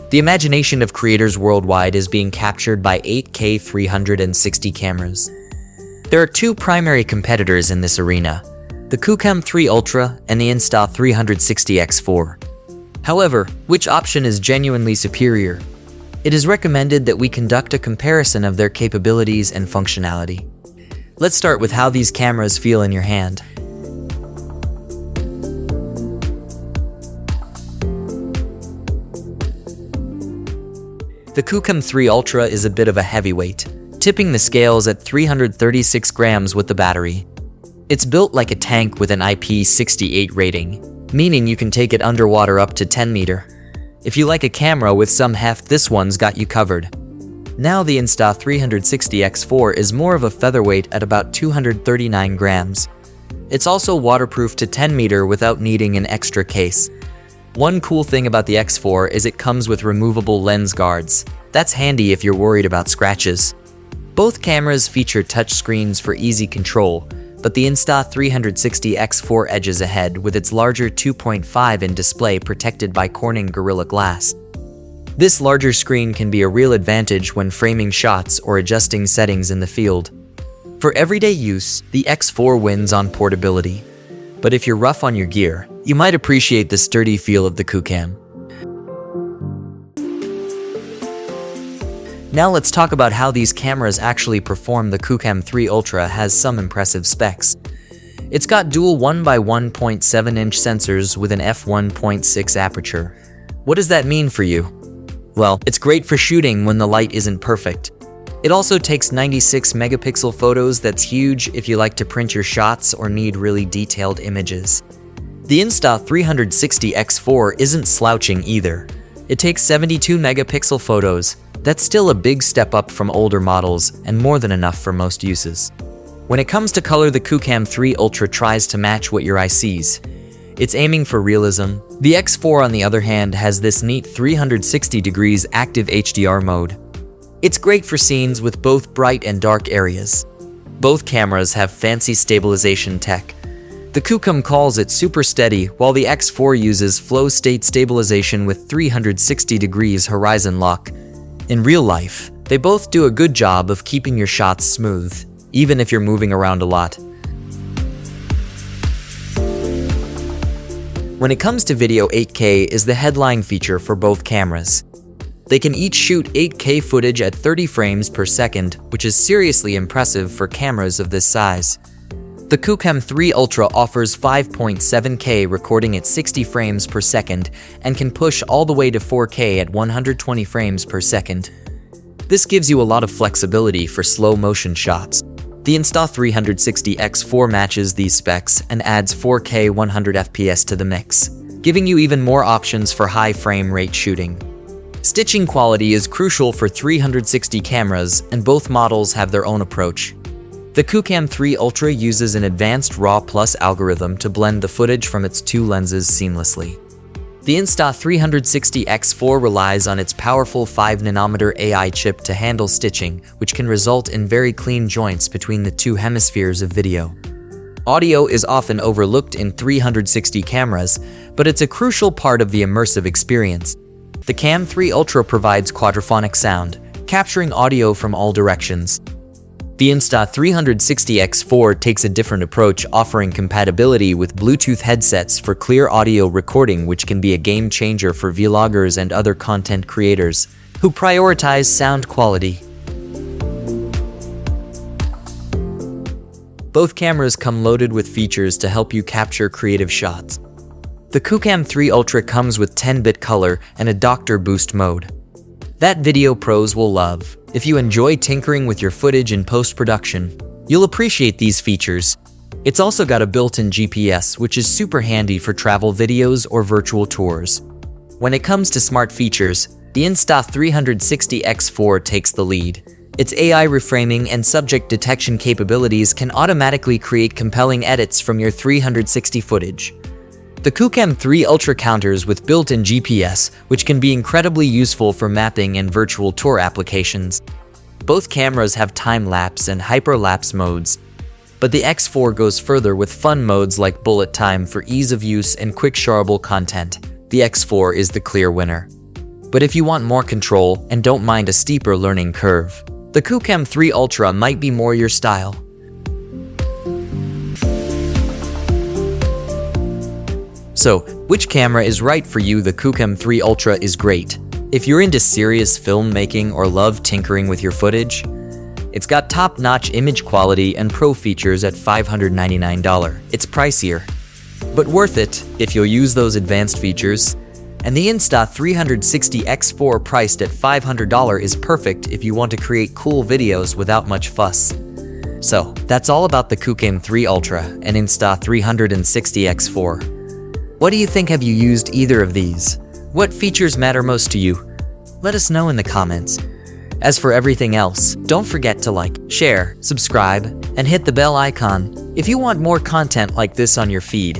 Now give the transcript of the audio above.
The imagination of creators worldwide is being captured by 8K 360 cameras. There are two primary competitors in this arena, the QooCam 3 Ultra and the Insta360 X4. However, which option is genuinely superior? It is recommended that we conduct a comparison of their capabilities and functionality. Let's start with how these cameras feel in your hand. The QooCam 3 Ultra is a bit of a heavyweight, tipping the scales at 336 grams with the battery. It's built like a tank with an IP68 rating, meaning you can take it underwater up to 10 meters. If you like a camera with some heft, this one's got you covered. Now the Insta360 X4 is more of a featherweight at about 239 grams. It's also waterproof to 10 meters without needing an extra case. One cool thing about the X4 is it comes with removable lens guards. That's handy if you're worried about scratches. Both cameras feature touchscreens for easy control, but the Insta360 X4 edges ahead with its larger 2.5-inch display protected by Corning Gorilla Glass. This larger screen can be a real advantage when framing shots or adjusting settings in the field. For everyday use, the X4 wins on portability. But if you're rough on your gear, you might appreciate the sturdy feel of the QooCam. Now let's talk about how these cameras actually perform. The QooCam 3 Ultra has some impressive specs. It's got dual 1x1.7-inch sensors with an f1.6 aperture. What does that mean for you? Well, it's great for shooting when the light isn't perfect. It also takes 96 megapixel photos. That's huge if you like to print your shots or need really detailed images. The Insta360 X4 isn't slouching either. It takes 72 megapixel photos. That's still a big step up from older models and more than enough for most uses. When it comes to color, the QooCam 3 Ultra tries to match what your eye sees. It's aiming for realism. The X4, on the other hand, has this neat 360 degrees active HDR mode. It's great for scenes with both bright and dark areas. Both cameras have fancy stabilization tech. The QooCam calls it super steady, while the X4 uses flow state stabilization with 360 degrees horizon lock. In real life, they both do a good job of keeping your shots smooth, even if you're moving around a lot. When it comes to video, 8K is the headline feature for both cameras. They can each shoot 8K footage at 30 frames per second, which is seriously impressive for cameras of this size. The QooCam 3 Ultra offers 5.7K recording at 60 frames per second and can push all the way to 4K at 120 frames per second. This gives you a lot of flexibility for slow motion shots. The Insta360 X4 matches these specs and adds 4K 100 FPS to the mix, giving you even more options for high frame rate shooting. Stitching quality is crucial for 360 cameras, and both models have their own approach. The QooCam 3 Ultra uses an advanced RAW Plus algorithm to blend the footage from its two lenses seamlessly. The Insta360 X4 relies on its powerful 5nm AI chip to handle stitching, which can result in very clean joints between the two hemispheres of video. Audio is often overlooked in 360 cameras, but it's a crucial part of the immersive experience. The Cam 3 Ultra provides quadraphonic sound, capturing audio from all directions. The Insta360 X4 takes a different approach, offering compatibility with Bluetooth headsets for clear audio recording, which can be a game changer for vloggers and other content creators who prioritize sound quality. Both cameras come loaded with features to help you capture creative shots. The QooCam 3 Ultra comes with 10-bit color and a Doctor Boost mode. That video pros will love. If you enjoy tinkering with your footage in post-production, you'll appreciate these features. It's also got a built-in GPS, which is super handy for travel videos or virtual tours. When it comes to smart features, the Insta360 X4 takes the lead. Its AI reframing and subject detection capabilities can automatically create compelling edits from your 360 footage. The QooCam 3 Ultra counters with built-in GPS, which can be incredibly useful for mapping and virtual tour applications. Both cameras have time-lapse and hyperlapse modes, but the X4 goes further with fun modes like bullet time for ease of use and quick shareable content. The X4 is the clear winner. But if you want more control and don't mind a steeper learning curve, the QooCam 3 Ultra might be more your style. So, which camera is right for you? The QooCam 3 Ultra is great if you're into serious filmmaking or love tinkering with your footage. It's got top-notch image quality and pro features at $599. It's pricier, but worth it if you'll use those advanced features. And the Insta360 X4 priced at $500 is perfect if you want to create cool videos without much fuss. So, that's all about the QooCam 3 Ultra and Insta360 X4. What do you think? Have you used either of these? What features matter most to you? Let us know in the comments. As for everything else, don't forget to like, share, subscribe, and hit the bell icon if you want more content like this on your feed.